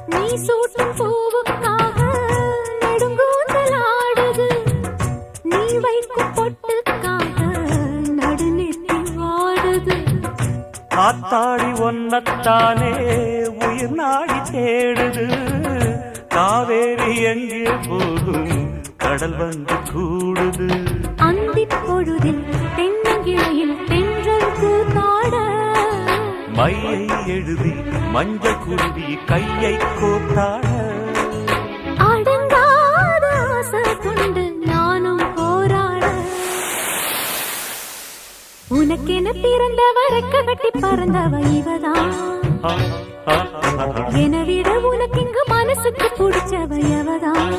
நீ சூட்டும் பூவுக்காக நெடுங்கூந்தல் ஆடுது. நீ வைக்கும் பொட்டுக்காக நடுநெத்தி வாடுது. ஆத்தாடி ஒன்னத்தானே உயிர் நாடி தேடுது. காவேரி எங்கே போகும் கடல் வந்து கூடுது. அந்திப் பொழுதில் தென்னங்கிளையில் தென்றல் கூத்தாட மையை எழுதி மஞ்சள் குருவி கையை கோத்தாட அடங்காத ஆசை கொண்டு நானும் போராட. உனக்கென பிறந்தவ ரெக்க கட்டி பறந்தவ இவதான். என விட உனக்கு இங்கு மனசுக்கு பிடிச்சவ எவதான்.